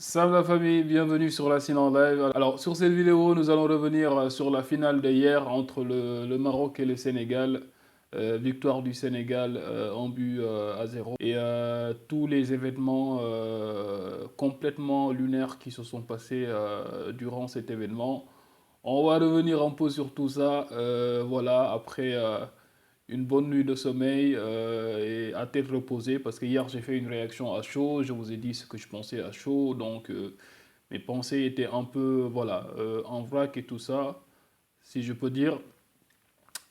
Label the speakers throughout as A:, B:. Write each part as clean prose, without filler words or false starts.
A: Salut la famille, bienvenue sur la Cine en live. Alors sur cette vidéo, nous allons revenir sur la finale d'hier entre le Maroc et le Sénégal. Victoire du Sénégal en but à 0. Et tous les événements complètement lunaires qui se sont passés durant cet événement. On va revenir un peu sur tout ça, voilà, après une bonne nuit de sommeil et à tête reposée, parce que hier j'ai fait une réaction à chaud, je vous ai dit ce que je pensais à chaud, donc mes pensées étaient un peu, voilà, en vrac et tout ça, si je peux dire.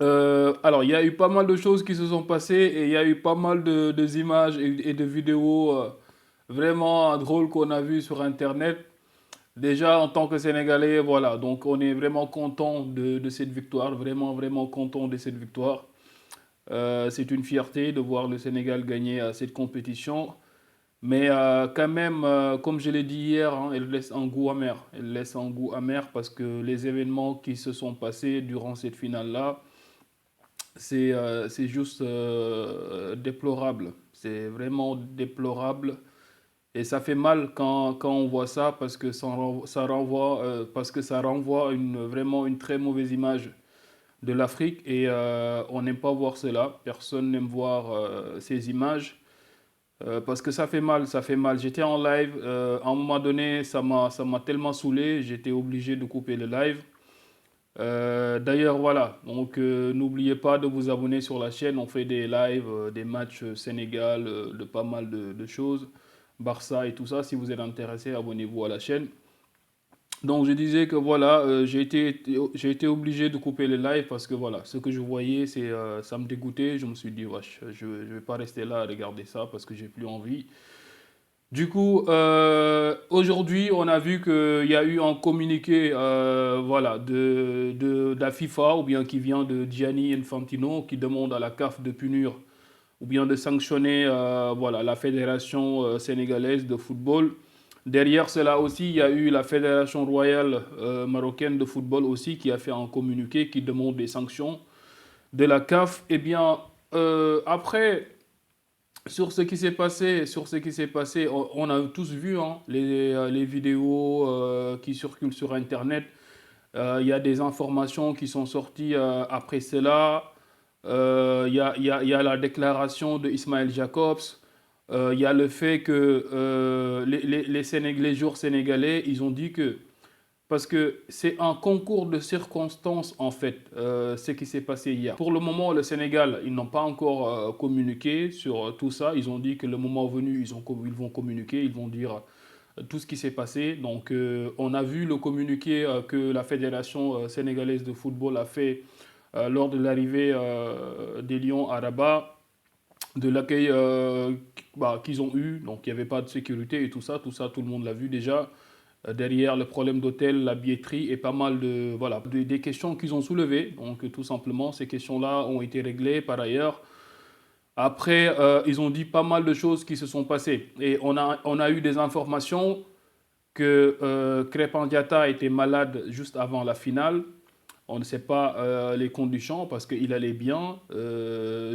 A: Alors, il y a eu pas mal de choses qui se sont passées et il y a eu pas mal images et de vidéos vraiment drôles qu'on a vues sur Internet. Déjà, en tant que Sénégalais, voilà, donc on est vraiment content de cette victoire, vraiment, vraiment content de cette victoire. C'est une fierté de voir le Sénégal gagner cette compétition. Mais quand même, comme je l'ai dit hier, hein, elle laisse un goût amer. Elle laisse un goût amer parce que les événements qui se sont passés durant cette finale-là, c'est juste déplorable. C'est vraiment déplorable. Et ça fait mal quand on voit ça parce que parce que ça renvoie vraiment une très mauvaise image de l'Afrique et on n'aime pas voir cela. Personne n'aime voir ces images parce que ça fait mal, ça fait mal. J'étais en live, à un moment donné, ça m'a tellement saoulé, j'étais obligé de couper le live. D'ailleurs, voilà, donc n'oubliez pas de vous abonner sur la chaîne. On fait des lives, des matchs Sénégal, de pas mal de choses, Barça et tout ça. Si vous êtes intéressé, abonnez-vous à la chaîne. Donc je disais que voilà, j'ai été obligé de couper le live parce que voilà, ce que je voyais, ça me dégoûtait. Je me suis dit, wesh, je ne vais pas rester là à regarder ça parce que j'ai plus envie. Du coup, aujourd'hui, on a vu qu'il y a eu un communiqué voilà, de la FIFA ou bien qui vient de Gianni Infantino qui demande à la CAF de punir ou bien de sanctionner voilà, la Fédération sénégalaise de football. Derrière cela aussi, il y a eu la Fédération royale marocaine de football aussi qui a fait un communiqué qui demande des sanctions de la CAF. Eh bien, après, sur ce qui s'est passé, on a tous vu hein, les vidéos qui circulent sur Internet. Il y a des informations qui sont sorties après cela. Il y a la déclaration de Ismaël Jacobs. Il y a le fait que les joueurs sénégalais, ils ont dit que parce que c'est un concours de circonstances, en fait, ce qui s'est passé hier. Pour le moment, le Sénégal, ils n'ont pas encore communiqué sur tout ça. Ils ont dit que le moment venu, ils vont communiquer, ils vont dire tout ce qui s'est passé. Donc, on a vu le communiqué que la Fédération sénégalaise de football a fait lors de l'arrivée des Lions à Rabat, de l'accueil qu'ils ont eu. Donc, il n'y avait pas de sécurité et tout ça, tout le monde l'a vu déjà. Derrière le problème d'hôtel, la billetterie et pas mal de voilà des questions qu'ils ont soulevées. Donc tout simplement, ces questions-là ont été réglées par ailleurs. Après, ils ont dit pas mal de choses qui se sont passées et on a eu des informations que Crépin Diatta était malade juste avant la finale. On ne sait pas les conditions parce qu'il allait bien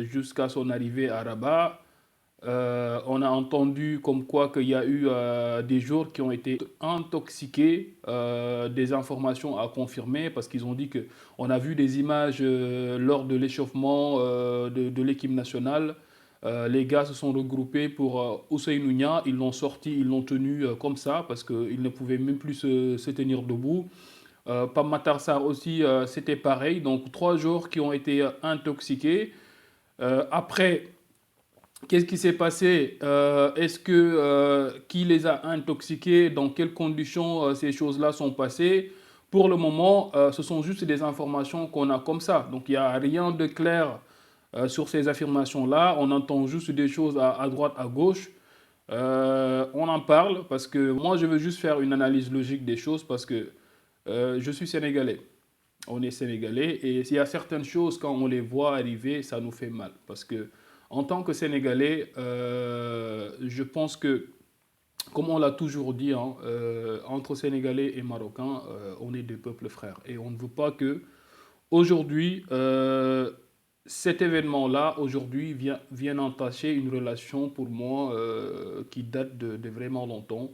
A: jusqu'à son arrivée à Rabat. On a entendu comme quoi qu'il y a eu des joueurs qui ont été intoxiqués, des informations à confirmer parce qu'ils ont dit que on a vu des images lors de l'échauffement de l'équipe nationale. Les gars se sont regroupés pour Ousseynou Nia, ils l'ont sorti, ils l'ont tenu comme ça parce qu'ils ne pouvaient même plus se tenir debout. Pam Matar Sarr aussi, c'était pareil. Donc trois joueurs qui ont été intoxiqués. Après, qu'est-ce qui s'est passé? Est-ce que qui les a intoxiqués? Dans quelles conditions ces choses-là sont passées? Pour le moment, ce sont juste des informations qu'on a comme ça. Donc il n'y a rien de clair sur ces affirmations-là. On entend juste des choses à droite, à gauche. On en parle parce que moi, je veux juste faire une analyse logique des choses parce que je suis sénégalais. On est sénégalais et il y a certaines choses, quand on les voit arriver, ça nous fait mal. Parce que en tant que Sénégalais, je pense que, comme on l'a toujours dit, hein, entre Sénégalais et Marocains, on est deux peuples frères. Et on ne veut pas que, aujourd'hui, cet événement-là, aujourd'hui, vienne entacher une relation, pour moi, qui date de vraiment longtemps.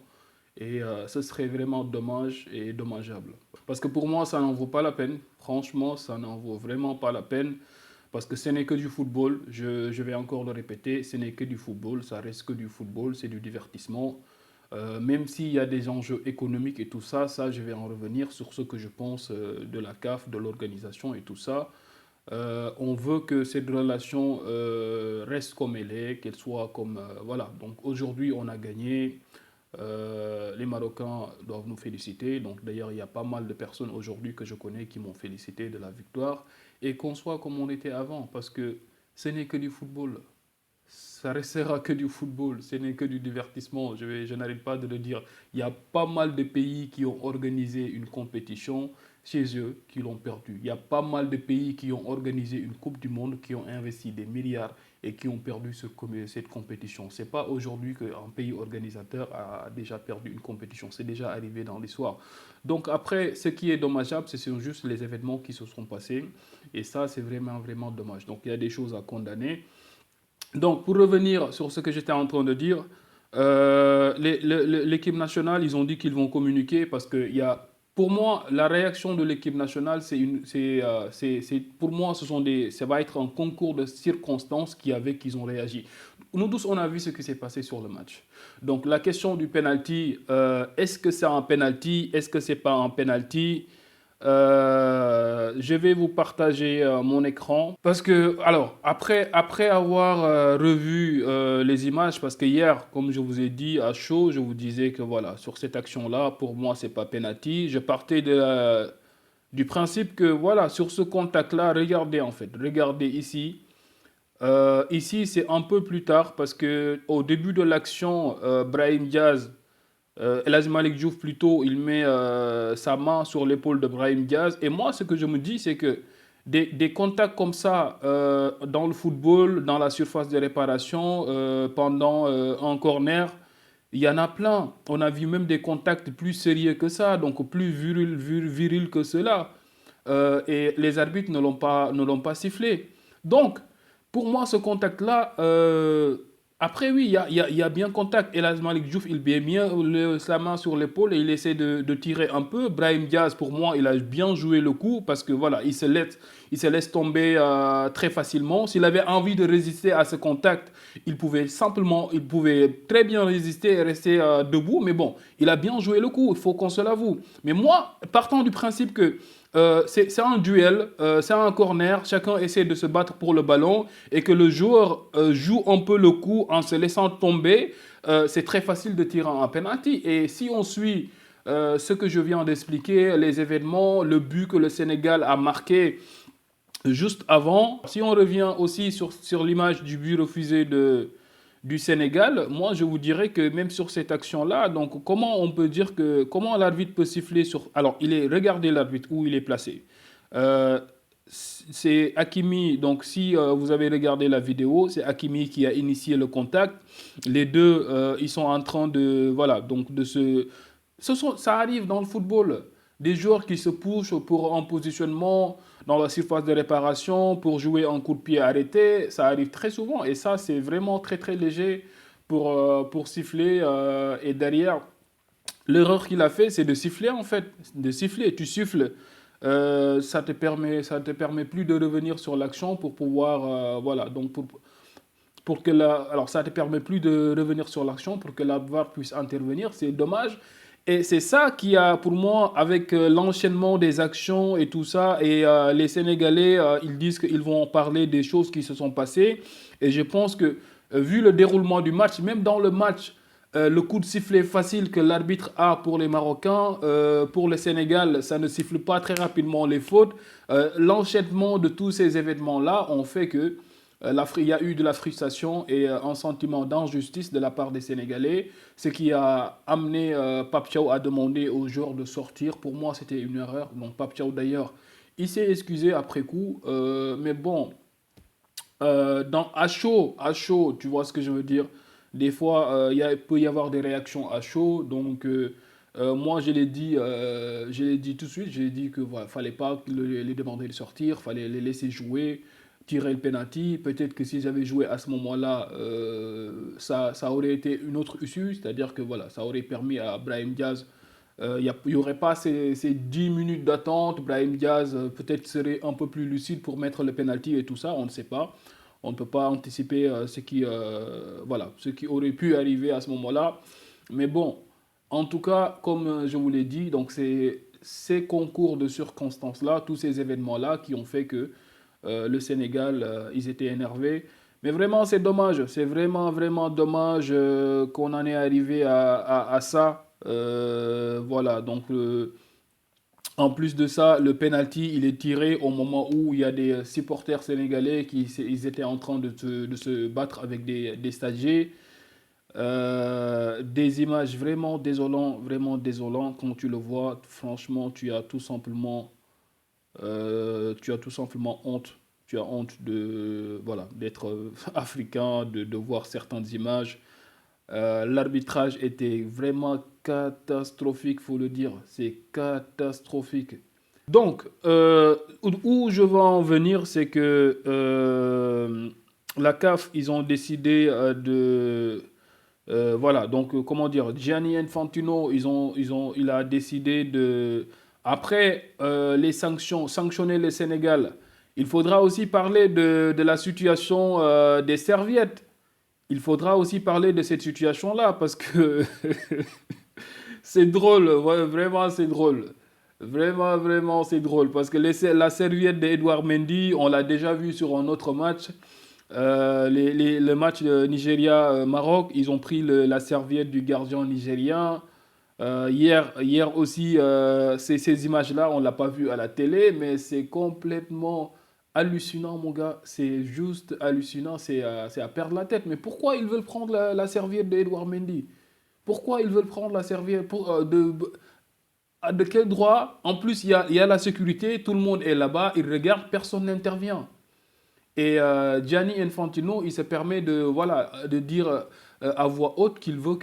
A: Et ce serait vraiment dommage et dommageable. Parce que pour moi, ça n'en vaut pas la peine. Franchement, ça n'en vaut vraiment pas la peine. Parce que ce n'est que du football. Je vais encore le répéter, ce n'est que du football. Ça reste que du football, c'est du divertissement. Même s'il y a des enjeux économiques et tout ça, ça, je vais en revenir sur ce que je pense de la CAF, de l'organisation et tout ça. On veut que cette relation reste comme elle est, qu'elle soit comme... voilà, donc aujourd'hui on a gagné, les Marocains doivent nous féliciter. Donc d'ailleurs il y a pas mal de personnes aujourd'hui que je connais qui m'ont félicité de la victoire. Et qu'on soit comme on était avant, parce que ce n'est que du football. Ça restera que du football, ce n'est que du divertissement. Je n'arrête pas de le dire. Il y a pas mal de pays qui ont organisé une compétition chez eux qui l'ont perdu. Il y a pas mal de pays qui ont organisé une Coupe du Monde, qui ont investi des milliards et qui ont perdu cette compétition. Ce n'est pas aujourd'hui qu'un pays organisateur a déjà perdu une compétition. C'est déjà arrivé dans l'histoire. Donc après, ce qui est dommageable, ce sont juste les événements qui se sont passés. Et ça, c'est vraiment, vraiment dommage. Donc il y a des choses à condamner. Donc, pour revenir sur ce que j'étais en train de dire, l'équipe nationale, ils ont dit qu'ils vont communiquer parce que pour moi, la réaction de l'équipe nationale, pour moi, ça va être un concours de circonstances qu'ils ont réagi. Nous tous, on a vu ce qui s'est passé sur le match. Donc, la question du penalty, est-ce que c'est un penalty? Est-ce que c'est pas un penalty? Je vais vous partager mon écran parce que, alors, après avoir revu les images, parce que hier, comme je vous ai dit à chaud, je vous disais que voilà, sur cette action-là, pour moi, c'est pas penalty. Je partais du principe que voilà, sur ce contact-là, regardez en fait, regardez ici. Ici, c'est un peu plus tard parce que au début de l'action, Brahim Diaz El Hadji Malick Diouf, plutôt, il met sa main sur l'épaule de Brahim Diaz. Et moi, ce que je me dis, c'est que des contacts comme ça dans le football, dans la surface de réparation, pendant un corner, il y en a plein. On a vu même des contacts plus sérieux que ça, donc plus virils que cela. Et les arbitres ne l'ont pas sifflé. Donc, pour moi, ce contact-là, après, oui, il y a bien contact. El Hadji Malick Diouf, il met bien sa main sur l'épaule et il essaie de tirer un peu. Brahim Diaz, pour moi, il a bien joué le coup parce que voilà, il se laisse tomber très facilement. S'il avait envie de résister à ce contact, il pouvait très bien résister et rester debout. Mais bon, il a bien joué le coup, il faut qu'on se l'avoue. Mais moi, partant du principe que c'est un duel, c'est un corner, chacun essaie de se battre pour le ballon et que le joueur joue un peu le coup en se laissant tomber, c'est très facile de tirer un penalty. Et si on suit ce que je viens d'expliquer, les événements, le but que le Sénégal a marqué juste avant, si on revient aussi sur l'image du but refusé du Sénégal, moi je vous dirais que même sur cette action-là, donc comment l'arbitre peut siffler sur... Alors, regardez l'arbitre où il est placé. Euh, c'est Hakimi, donc si vous avez regardé la vidéo, c'est Hakimi qui a initié le contact. Les deux, ils sont en train de, voilà, donc ça arrive dans le football. Des joueurs qui se poussent pour un positionnement dans la surface de réparation, pour jouer un coup de pied arrêté, ça arrive très souvent. Et ça, c'est vraiment très très léger pour siffler. Et derrière, l'erreur qu'il a fait, c'est de siffler en fait. De siffler, tu siffles. Ça te permet plus de revenir sur l'action pour pouvoir, voilà, donc pour que alors ça te permet plus de revenir sur l'action pour que la VAR puisse intervenir. C'est dommage. Et c'est ça qui a, pour moi, avec l'enchaînement des actions et tout ça, et les Sénégalais, ils disent qu'ils vont parler des choses qui se sont passées. Et je pense que, vu le déroulement du match, même dans le match, le coup de sifflet facile que l'arbitre a pour les Marocains, pour le Sénégal, ça ne siffle pas très rapidement les fautes. L'enchaînement de tous ces événements-là ont fait que il y a eu de la frustration et un sentiment d'injustice de la part des Sénégalais, ce qui a amené Pape Thiaw à demander aux joueurs de sortir. Pour moi, c'était une erreur. Donc Pape Thiaw, d'ailleurs, il s'est excusé après coup. Mais bon, à chaud, tu vois ce que je veux dire. Des fois, il peut y avoir des réactions à chaud. Donc, moi, je l'ai dit tout de suite. J'ai dit que voilà, fallait pas les demander de sortir, fallait les laisser jouer. tiré le penalty. Peut-être que si j'avais joué à ce moment-là, ça aurait été une autre issue, c'est-à-dire que voilà, ça aurait permis à Brahim Diaz, il n'y aurait pas ces 10 minutes d'attente. Brahim Diaz peut-être serait un peu plus lucide pour mettre le penalty et tout ça, on ne sait pas. On ne peut pas anticiper voilà, ce qui aurait pu arriver à ce moment-là. Mais bon, en tout cas, comme je vous l'ai dit, donc c'est ces concours de circonstances-là, tous ces événements-là qui ont fait que le Sénégal, ils étaient énervés. Mais vraiment, c'est dommage. C'est vraiment, vraiment dommage qu'on en est arrivé à ça. Voilà, donc en plus de ça, le penalty, il est tiré au moment où il y a des supporters sénégalais ils étaient en train de se battre avec des stagiaires. Des images vraiment désolantes quand tu le vois. Franchement, tu as tout simplement honte. Tu as honte de, voilà, d'être africain, de voir certaines images. L'arbitrage était vraiment catastrophique, faut le dire. C'est catastrophique. Donc, où je veux en venir, c'est que la CAF, ils ont décidé voilà, donc comment dire, Gianni Infantino, il a décidé de, après les sanctions, sanctionner le Sénégal. Il faudra aussi parler de la situation des serviettes. Il faudra aussi parler de cette situation-là parce que c'est drôle, ouais, vraiment c'est drôle. Vraiment, vraiment c'est drôle parce que la serviette d'Edouard Mendy, on l'a déjà vu sur un autre match. Le match Nigeria-Maroc, ils ont pris la serviette du gardien nigérien. Hier aussi, ces images-là, on ne l'a pas vu à la télé, mais c'est complètement hallucinant, mon gars. C'est juste hallucinant, c'est à perdre la tête. Mais pourquoi ils veulent prendre la serviette d'Edouard Mendy? Pourquoi ils veulent prendre la serviette de quel droit? En plus, il y a la sécurité, tout le monde est là-bas, ils regardent, personne n'intervient. Et Gianni Infantino, il se permet de, voilà, de dire à voix haute qu'il veut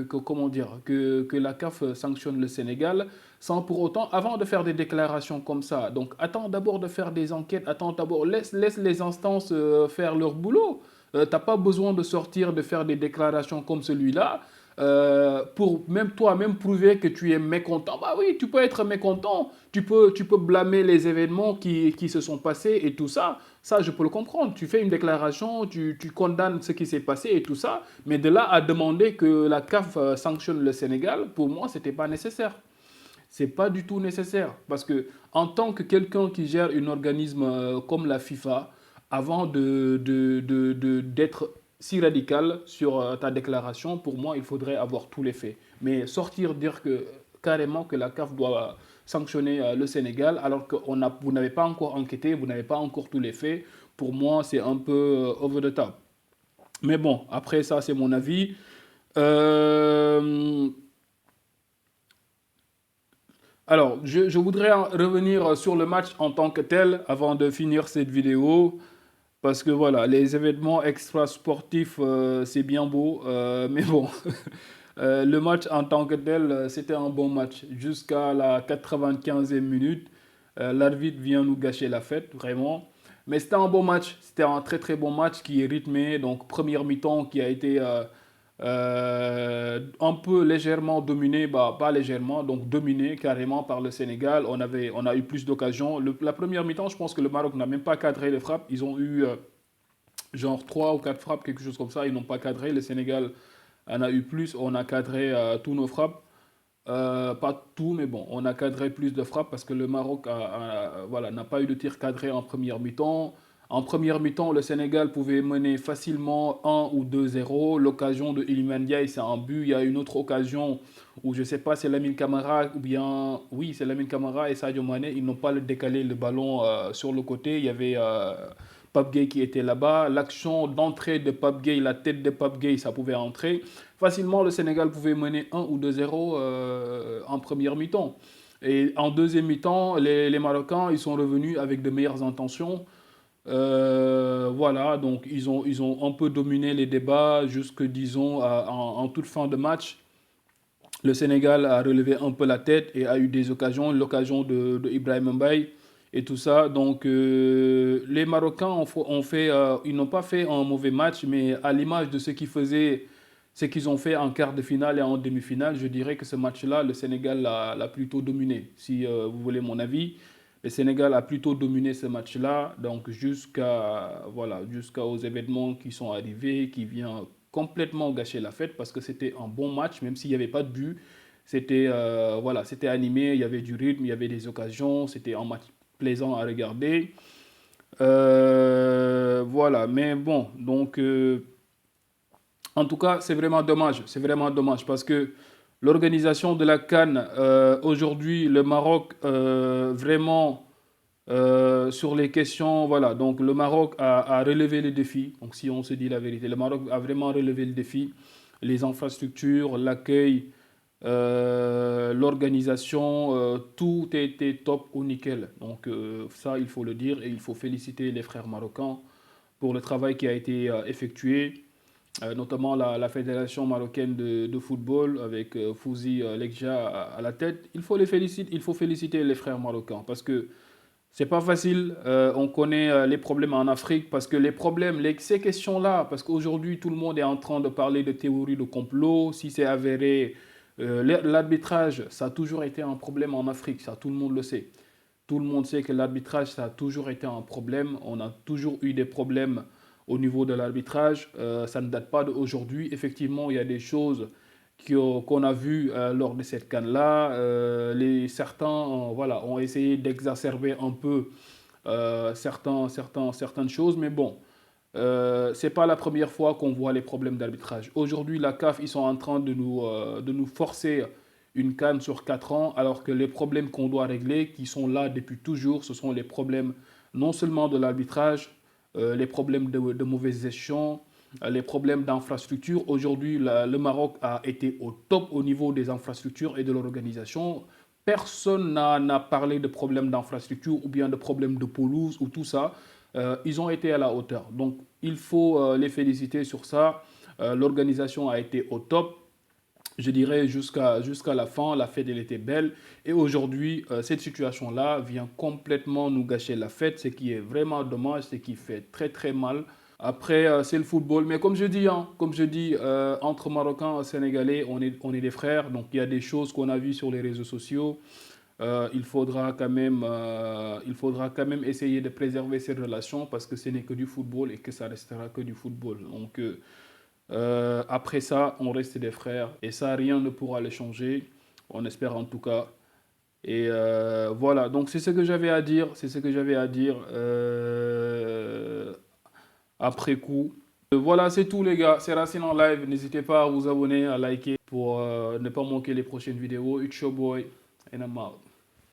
A: comment dire, que la CAF sanctionne le Sénégal sans pour autant, avant de faire des déclarations comme ça. Donc, attends d'abord de faire des enquêtes, attends d'abord, laisse les instances faire leur boulot. T'as pas besoin de sortir, de faire des déclarations comme celui-là. Pour même toi-même prouver que tu es mécontent. Bah oui, tu peux être mécontent, tu peux blâmer les événements qui se sont passés et tout ça. Ça, je peux le comprendre. Tu fais une déclaration, tu condamnes ce qui s'est passé et tout ça. Mais de là à demander que la CAF sanctionne le Sénégal, pour moi, c'était pas nécessaire. C'est pas du tout nécessaire. Parce que en tant que quelqu'un qui gère un organisme comme la FIFA, avant d'être si radical sur ta déclaration, pour moi, il faudrait avoir tous les faits. Mais sortir dire que carrément que la CAF doit sanctionner le Sénégal alors que vous n'avez pas encore enquêté, vous n'avez pas encore tous les faits, pour moi, c'est un peu over the top. Mais bon, après ça, c'est mon avis. Euh, alors, je voudrais revenir sur le match en tant que tel avant de finir cette vidéo. Parce que voilà, les événements extra-sportifs, c'est bien beau, mais bon, le match en tant que tel, c'était un bon match. Jusqu'à la 95e minute, l'arbitre vient nous gâcher la fête, vraiment. Mais c'était un bon match, c'était un très très bon match qui est rythmé. Donc, première mi-temps qui a été un peu légèrement dominé, bah, pas légèrement, donc dominé carrément par le Sénégal. On a eu plus d'occasions. La première mi-temps, je pense que le Maroc n'a même pas cadré les frappes. Ils ont eu genre 3 ou 4 frappes, quelque chose comme ça. Ils n'ont pas cadré. Le Sénégal en a eu plus. On a cadré tous nos frappes. Pas tout, mais bon, on a cadré plus de frappes parce que le Maroc voilà, n'a pas eu de tir cadré en première mi-temps. En première mi-temps, le Sénégal pouvait mener facilement 1 ou 2-0. L'occasion de Iliman Ndiaye, c'est un but. Il y a une autre occasion où je ne sais pas, c'est Lamine Camara ou bien... Oui, c'est Lamine Camara et Sadio Mané. Ils n'ont pas décalé le ballon sur le côté. Il y avait Pape Gueye qui était là-bas. L'action d'entrée de Pape Gueye, la tête de Pape Gueye, ça pouvait entrer. Facilement, le Sénégal pouvait mener 1 ou 2-0 en première mi-temps. Et en deuxième mi-temps, les Marocains, ils sont revenus avec de meilleures intentions. Voilà, donc ils ont un peu dominé les débats jusque, disons, en toute fin de match. Le Sénégal a relevé un peu la tête et a eu des occasions, l'occasion de Ibrahim Mbaye et tout ça. Donc, les Marocains ils n'ont pas fait un mauvais match, mais à l'image de ce qu'ils ont fait en quart de finale et en demi-finale, je dirais que ce match-là, le Sénégal l'a plutôt dominé. Si vous voulez mon avis, le Sénégal a plutôt dominé ce match-là, donc jusqu'aux événements qui sont arrivés, qui viennent complètement gâcher la fête parce que c'était un bon match, même s'il n'y avait pas de but. C'était animé, il y avait du rythme, il y avait des occasions, c'était un match plaisant à regarder. Voilà, mais bon, donc en tout cas, c'est vraiment dommage parce que l'organisation de la CAN, aujourd'hui, le Maroc, vraiment, sur les questions, voilà, donc le Maroc a relevé les défis, donc si on se dit la vérité, le Maroc a vraiment relevé le défi, les infrastructures, l'accueil, l'organisation, tout était top au nickel. Donc ça, il faut le dire et il faut féliciter les frères marocains pour le travail qui a été effectué, notamment la Fédération marocaine de football avec Fouzi Lekja à la tête. Il faut féliciter les frères marocains parce que c'est pas facile. On connaît les problèmes en Afrique parce que ces questions-là, parce qu'aujourd'hui tout le monde est en train de parler de théorie de complot, si c'est avéré, l'arbitrage, ça a toujours été un problème en Afrique, ça tout le monde le sait. Tout le monde sait que l'arbitrage, ça a toujours été un problème. On a toujours eu des problèmes au niveau de l'arbitrage. Ça ne date pas d'aujourd'hui. Effectivement, il y a des choses qu'on a vues lors de cette CAN-là. Certains voilà, ont essayé d'exacerber un peu certaines choses, mais bon, c'est pas la première fois qu'on voit les problèmes d'arbitrage. Aujourd'hui, la CAF, ils sont en train de nous forcer une CAN sur 4 ans, alors que les problèmes qu'on doit régler, qui sont là depuis toujours, ce sont les problèmes non seulement de l'arbitrage, les problèmes de mauvaise gestion, les problèmes d'infrastructure. Aujourd'hui, le Maroc a été au top au niveau des infrastructures et de l'organisation. Personne n'a parlé de problèmes d'infrastructure ou bien de problèmes de pelouse ou tout ça. Ils ont été à la hauteur. Donc, il faut les féliciter sur ça. L'organisation a été au top. Je dirais jusqu'à la fin, la fête, elle était belle. Et aujourd'hui, cette situation-là vient complètement nous gâcher la fête, ce qui est vraiment dommage, ce qui fait très très mal. Après, c'est le football. Mais comme je dis, entre Marocains et Sénégalais, on est des frères. Donc, il y a des choses qu'on a vues sur les réseaux sociaux. Il faudra quand même essayer de préserver ces relations parce que ce n'est que du football et que ça restera que du football. Donc, après ça, on reste des frères et ça, rien ne pourra le changer. On espère en tout cas. Et voilà, donc c'est ce que j'avais à dire. C'est ce que j'avais à dire après coup. Voilà, c'est tout les gars. C'est Racine en live. N'hésitez pas à vous abonner, à liker pour ne pas manquer les prochaines vidéos. It's your boy and I'm out.